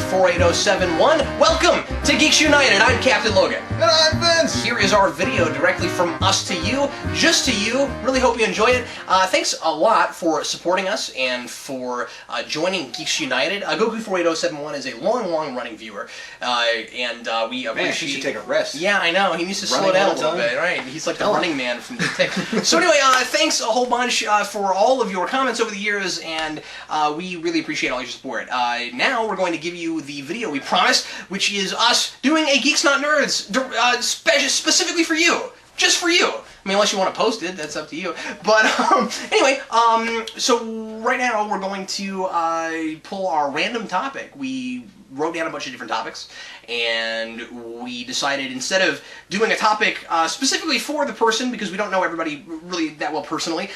Goku48071. Welcome to Geeks United. I'm Captain Logan. And I'm Vince. Here is our video directly from us to you, just to you. Really hope you enjoy it. Thanks a lot for supporting us and for joining Geeks United. Goku48071 is a long running viewer, and we appreciate... Man, he should take a rest. Yeah, I know. He needs to slow down a little bit. Right? He's like the running man from Geek Tech. So anyway, thanks a whole bunch for all of your comments over the years, and we really appreciate all your support. Now we're going to give you the video we promised, which is us doing a Geeks Not Nerds specifically for you. Just for you. I mean, unless you want to post it, that's up to you. But anyway, so right now we're going to pull our random topic. We wrote down a bunch of different topics, and we decided instead of doing a topic specifically for the person, because we don't know everybody really that well personally,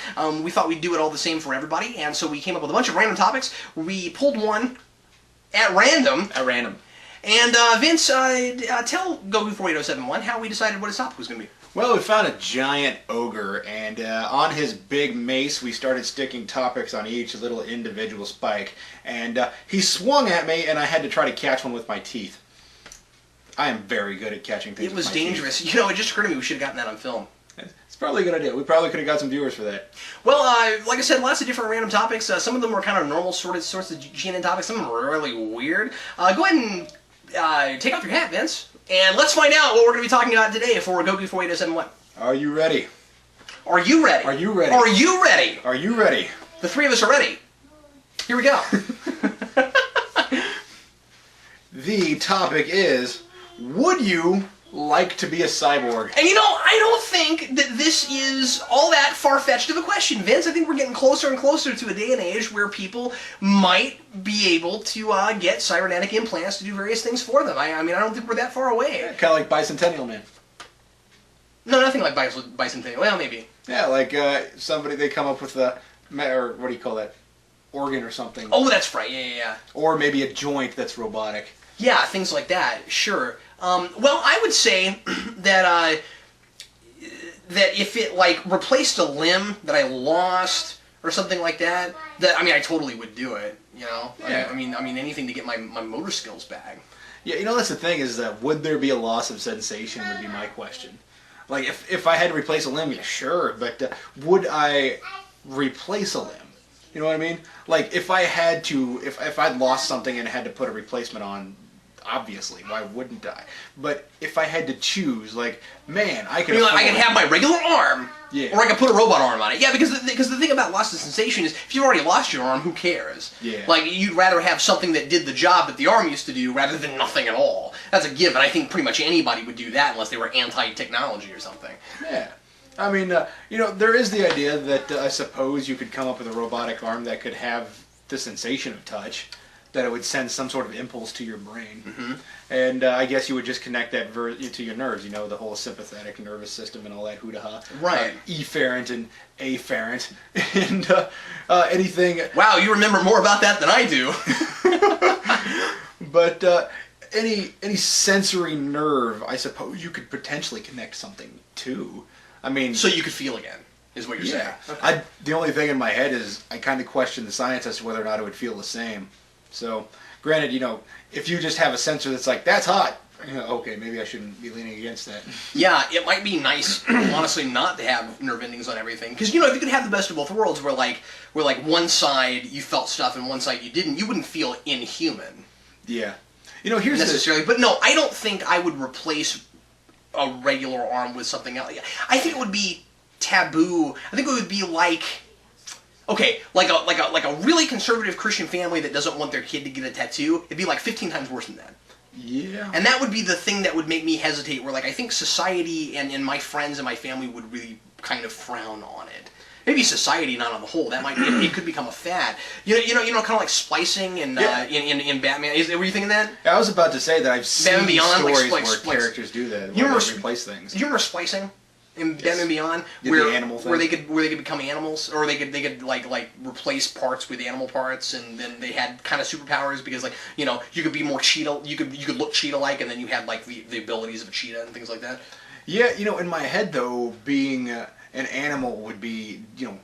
we thought we'd do it all the same for everybody, and so we came up with a bunch of random topics. We pulled one at random. At random. And Vince, tell Goku48071 how we decided what his topic was going to be. Well, we found a giant ogre, and on his big mace we started sticking topics on each little individual spike. And he swung at me, and I had to try to catch one with my teeth. I am very good at catching things. It was dangerous. You know, it just occurred to me we should have gotten that on film. It's probably a good idea. We probably could have got some viewers for that. Well, like I said, lots of different random topics. Some of them were kind of normal sorts of GNN topics. Some of them were really weird. Go ahead and take off your hat, Vince, and let's find out what we're going to be talking about today for Goku48071. Are you ready? Are you ready? Are you ready? Are you ready? Are you ready? The three of us are ready. Here we go. The topic is, would you like to be a cyborg? And you know, I don't think that this is all that far-fetched of a question, Vince. I think we're getting closer and closer to a day and age where people might be able to get cybernetic implants to do various things for them. I mean, I don't think we're that far away. Yeah, kind of like Bicentennial Man. No, nothing like Bicentennial. Well, maybe. Yeah, like somebody, they come up with a, or what do you call that, organ or something. Oh, that's right. Yeah. Or maybe a joint that's robotic. Yeah, things like that. Sure. Well, I would say that that if it like replaced a limb that I lost or something like that, I mean, I totally would do it. You know, yeah. I mean, anything to get my motor skills back. Yeah, you know, that's the thing is that would there be a loss of sensation would be my question. Like if I had to replace a limb, yeah, sure, but would I replace a limb? You know what I mean? Like if I had to, if I'd lost something and had to put a replacement on. Obviously, why wouldn't I? But if I had to choose, like, man, I could. I can have my regular arm, yeah, or I can put a robot arm on it. Yeah, because the thing about loss of sensation is, if you've already lost your arm, who cares? Yeah. Like you'd rather have something that did the job that the arm used to do, rather than nothing at all. That's a given. I think pretty much anybody would do that unless they were anti-technology or something. Yeah. I mean, you know, there is the idea that I suppose you could come up with a robotic arm that could have the sensation of touch. That it would send some sort of impulse to your brain. Mm-hmm. And I guess you would just connect that to your nerves, you know, the whole sympathetic nervous system and all that hoo-da-ha. Right. Efferent and afferent and anything... Wow, you remember more about that than I do. But any sensory nerve, I suppose you could potentially connect something to. I mean... So you could feel again, is what you're saying. Okay. The only thing in my head is I kind of question the science as to whether or not it would feel the same. So, granted, you know, if you just have a sensor that's like, that's hot, you know, okay, maybe I shouldn't be leaning against that. Yeah, it might be nice, honestly, not to have nerve endings on everything. Because, you know, if you could have the best of both worlds where one side you felt stuff and one side you didn't, you wouldn't feel inhuman. Yeah. You know, here's necessarily. But no, I don't think I would replace a regular arm with something else. I think it would be taboo. I think it would be like... Okay, like a really conservative Christian family that doesn't want their kid to get a tattoo, it'd be like 15 times worse than that. Yeah. And that would be the thing that would make me hesitate, where like I think society and my friends and my family would really kind of frown on it. Maybe society, not on the whole. That might be, it could become a fad. You know, kind of like splicing and in Batman. Were you thinking that? I was about to say that I've seen Batman Beyond, stories like, where characters do that, you where they replace things. Do you remember splicing? In Yes. Batman Beyond, The animal thing. where they could become animals, or they could like replace parts with animal parts, and then they had kind of superpowers because, like, you know, you could be more cheetah, you could look cheetah-like, and then you had like the abilities of a cheetah and things like that. Yeah, you know, in my head though, being an animal would be, you know,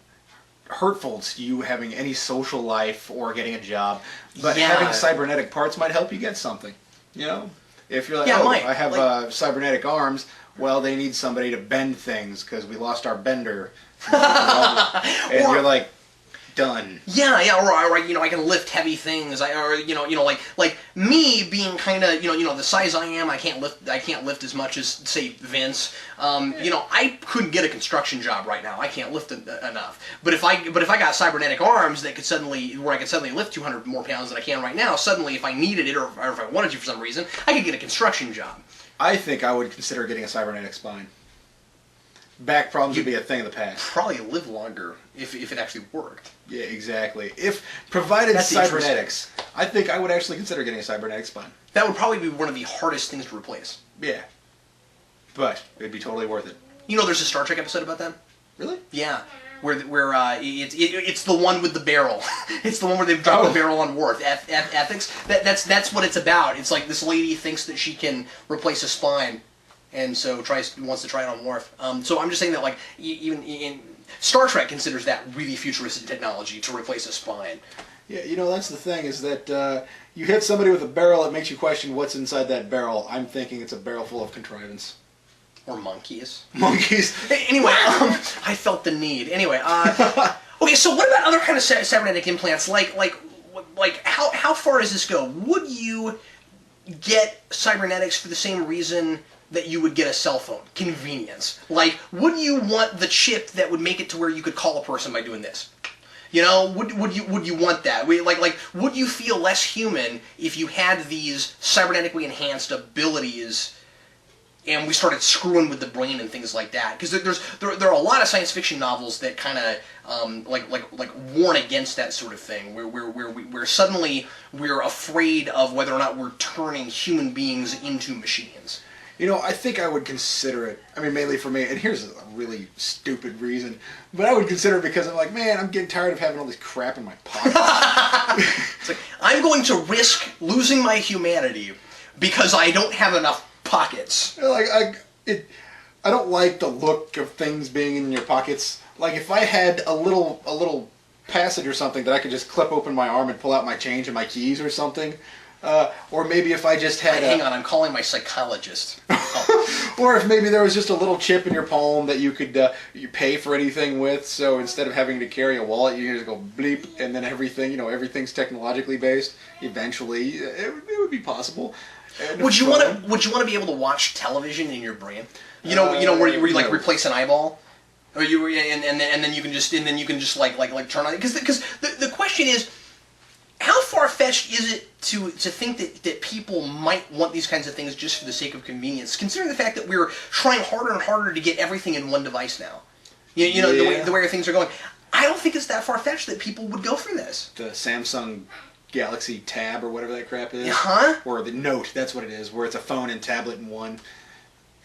hurtful to you having any social life or getting a job, but Yeah. having cybernetic parts might help you get something. You know, if you're like, Yeah, it oh, might. I have Like- cybernetic arms. Well, they need somebody to bend things because we lost our bender. And Or- you're like, done. Yeah, or I can lift heavy things. Like me being kind of, the size I am, I can't lift as much as, say, Vince. I couldn't get a construction job right now. I can't lift enough. But if I got cybernetic arms that where I could suddenly lift 200 more pounds than I can right now, suddenly if I needed it or if I wanted to for some reason, I could get a construction job. I think I would consider getting a cybernetic spine. Back problems would be a thing of the past. Probably live longer if it actually worked. Yeah, exactly. If provided That's cybernetics, I think I would actually consider getting a cybernetic spine. That would probably be one of the hardest things to replace. Yeah. But it'd be totally worth it. There's a Star Trek episode about that. Really? Yeah, where it's the one with the barrel. It's the one where they've dropped the barrel on Worf. Ethics. That's what it's about. It's like this lady thinks that she can replace a spine, and so wants to try it on Worf. So I'm just saying that like even in Star Trek considers that really futuristic technology to replace a spine. Yeah, that's the thing is that you hit somebody with a barrel, it makes you question what's inside that barrel. I'm thinking it's a barrel full of contrivance. Or monkeys. Monkeys. Anyway, I felt the need. Anyway, okay. So what about other kind of cybernetic implants? Like how far does this go? Would you get cybernetics for the same reason that you would get a cell phone? Convenience. Like, would you want the chip that would make it to where you could call a person by doing this? Would you want that? Would you feel less human if you had these cybernetically enhanced abilities? And we started screwing with the brain and things like that, because there are a lot of science fiction novels that kind of like warn against that sort of thing, where suddenly we're afraid of whether or not we're turning human beings into machines. I think I would consider it. I mean, mainly for me, and here's a really stupid reason, but I would consider it because I'm like, man, I'm getting tired of having all this crap in my pocket. It's like, I'm going to risk losing my humanity because I don't have enough pockets. I don't like the look of things being in your pockets. Like if I had a little passage or something that I could just clip open my arm and pull out my change and my keys or something, or maybe if I just had hang on, I'm calling my psychologist. Or if maybe there was just a little chip in your palm that you could you pay for anything with. So instead of having to carry a wallet, you just go bleep, and then everything's technologically based. Eventually, it would be possible. Would you want to be able to watch television in your brain? Where you like replace an eyeball, or and then you can just like turn on it, because the question is, how far fetched is it to think that people might want these kinds of things just for the sake of convenience, considering the fact that we're trying harder and harder to get everything in one device now. The way things are going. I don't think it's that far fetched that people would go for this. The Samsung Galaxy Tab or whatever that crap is, or the Note, that's what it is, where it's a phone and tablet in one.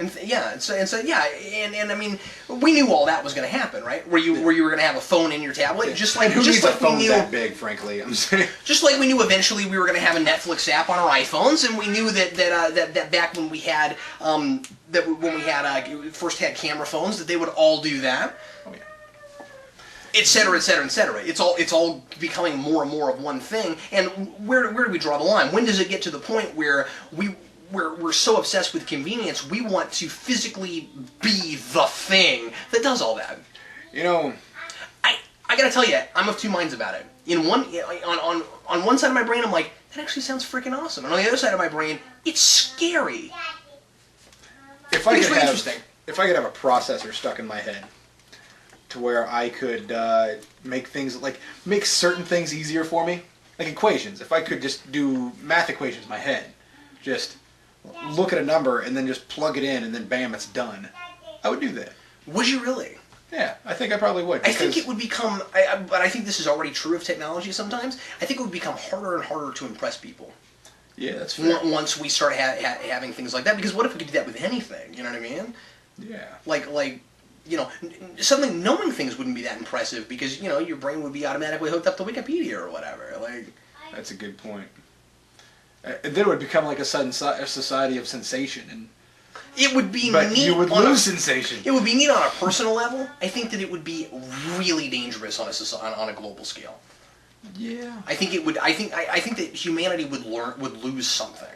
And I mean, we knew all that was going to happen, right? Where you were going to have a phone in your tablet, just like who needs a phone we knew that big, frankly. I'm saying. Just like we knew eventually we were going to have a Netflix app on our iPhones, and we knew that back when we had first had camera phones, that they would all do that. Oh yeah. Et cetera, et cetera, et cetera. It's all becoming more and more of one thing. And where do we draw the line? When does it get to the point where we're so obsessed with convenience, we want to physically be the thing that does all that? I gotta tell you, I'm of two minds about it. On one side of my brain, I'm like, that actually sounds freaking awesome. And on the other side of my brain, it's scary. If I could have a processor stuck in my head, to where I could make certain things easier for me, like equations. If I could just do math equations in my head, just look at a number and then just plug it in and then bam, it's done. I would do that. Would you really? Yeah, I think I probably would. I think it would become, but I think this is already true of technology sometimes, I think it would become harder and harder to impress people. Yeah, that's fair. Once we start having things like that, because what if we could do that with anything, you know what I mean? Yeah. Suddenly knowing things wouldn't be that impressive because, your brain would be automatically hooked up to Wikipedia or whatever. That's a good point. Then it would become like a sudden society of sensation. And It would be but neat. You would lose sensation. It would be neat on a personal level. I think that it would be really dangerous on a global scale. Yeah. I think it would. I think that humanity would lose something.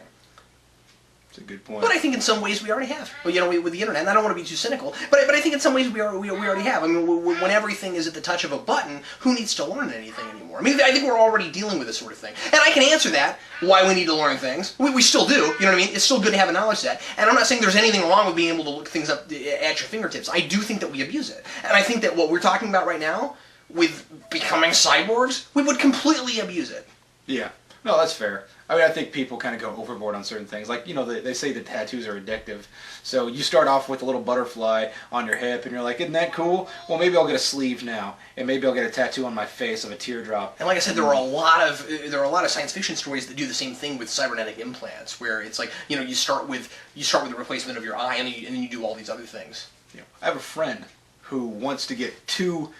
That's a good point. But I think in some ways we already have. Well, you know, with the internet, and I don't want to be too cynical, but I think in some ways we already have. I mean, when everything is at the touch of a button, who needs to learn anything anymore? I mean, I think we're already dealing with this sort of thing. And I can answer that, why we need to learn things. We still do, you know what I mean? It's still good to have a knowledge set. And I'm not saying there's anything wrong with being able to look things up at your fingertips. I do think that we abuse it. And I think that what we're talking about right now, with becoming cyborgs, we would completely abuse it. Yeah. No, that's fair. I mean, I think people kind of go overboard on certain things. Like, you know, they say that tattoos are addictive. So you start off with a little butterfly on your hip, and you're like, isn't that cool? Well, maybe I'll get a sleeve now, and maybe I'll get a tattoo on my face of a teardrop. And like I said, there are a lot of science fiction stories that do the same thing with cybernetic implants, where it's like, you know, you start with the replacement of your eye, and then you do all these other things. Yeah. I have a friend who wants to get 2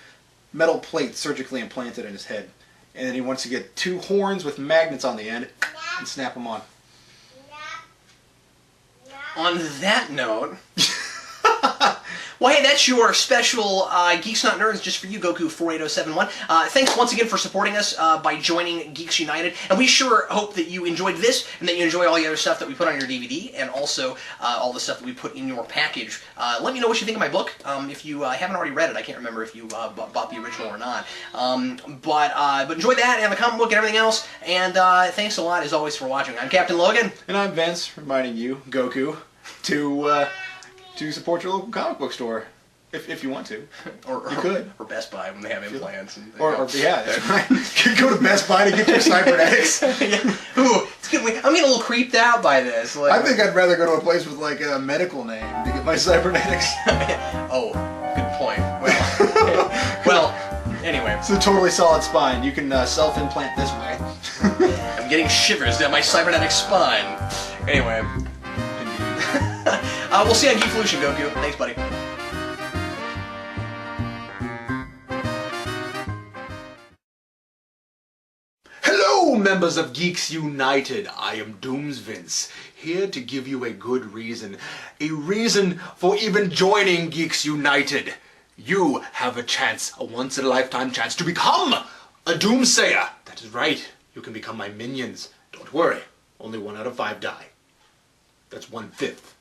metal plates surgically implanted in his head. And then he wants to get 2 horns with magnets on the end and snap them on. On that note, well, hey, that's your special Geeks Not Nerds just for you, Goku48071. Thanks once again for supporting us by joining Geeks United. And we sure hope that you enjoyed this and that you enjoy all the other stuff that we put on your DVD and also all the stuff that we put in your package. Let me know what you think of my book. If you haven't already read it, I can't remember if you bought the original or not. But enjoy that and the comic book and everything else. And thanks a lot, as always, for watching. I'm Captain Logan. And I'm Vince, reminding you, Goku, to support your local comic book store, if you want to. You could. Or Best Buy when they have implants. Yeah, that's right. Go to Best Buy to get your cybernetics. Yeah. Ooh, it's good. I'm getting a little creeped out by this. Like, I think I'd rather go to a place with like a medical name to get my cybernetics. Oh, good point. Well, anyway. It's a totally solid spine. You can self-implant this way. I'm getting shivers down my cybernetic spine. Anyway. We'll see you on Geekvolution, Goku. Thanks, buddy. Hello, members of Geeks United. I am Dooms Vince, here to give you a good reason. A reason for even joining Geeks United. You have a chance, a once-in-a-lifetime chance, to become a Doomsayer. That is right. You can become my minions. Don't worry. Only 1 out of 5 die. That's 1/5.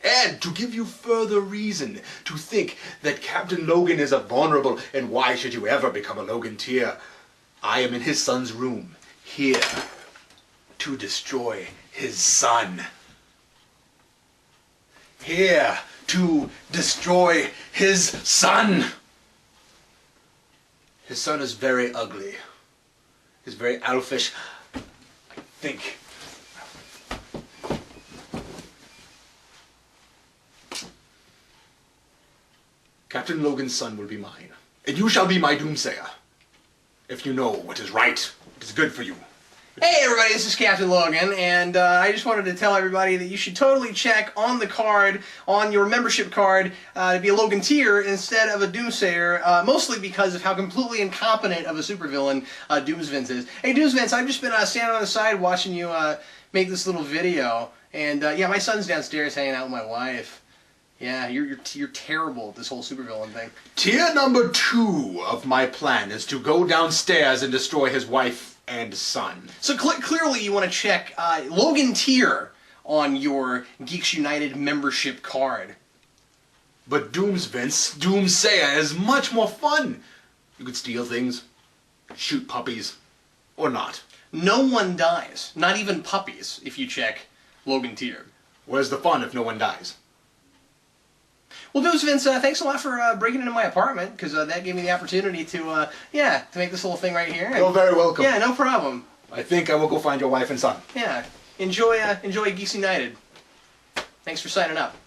And to give you further reason to think that Captain Logan is a vulnerable, and why should you ever become a Logan tier, I am in his son's room, here, to destroy his son. Here, to destroy his son. His son is very ugly. He's very elfish, I think. Captain Logan's son will be mine, and you shall be my Doomsayer, if you know what is right, what is good for you. Hey everybody, this is Captain Logan, and I just wanted to tell everybody that you should totally check on the card, on your membership card, to be a Logan tier instead of a Doomsayer, mostly because of how completely incompetent of a supervillain Dooms Vince is. Hey Dooms Vince, I've just been standing on the side watching you make this little video, and yeah, my son's downstairs hanging out with my wife. Yeah, you're terrible at this whole supervillain thing. Tier number 2 of my plan is to go downstairs and destroy his wife and son. So clearly you want to check Logan tier on your Geeks United membership card. But Dooms Vince, Doomsayer is much more fun. You could steal things, shoot puppies, or not. No one dies, not even puppies, if you check Logan tier. Where's the fun if no one dies? Well, Dooms Vince, thanks a lot for breaking into my apartment, because that gave me the opportunity to, to make this little thing right here. And, you're very welcome. Yeah, no problem. I think I will go find your wife and son. Yeah, enjoy Geeks United. Thanks for signing up.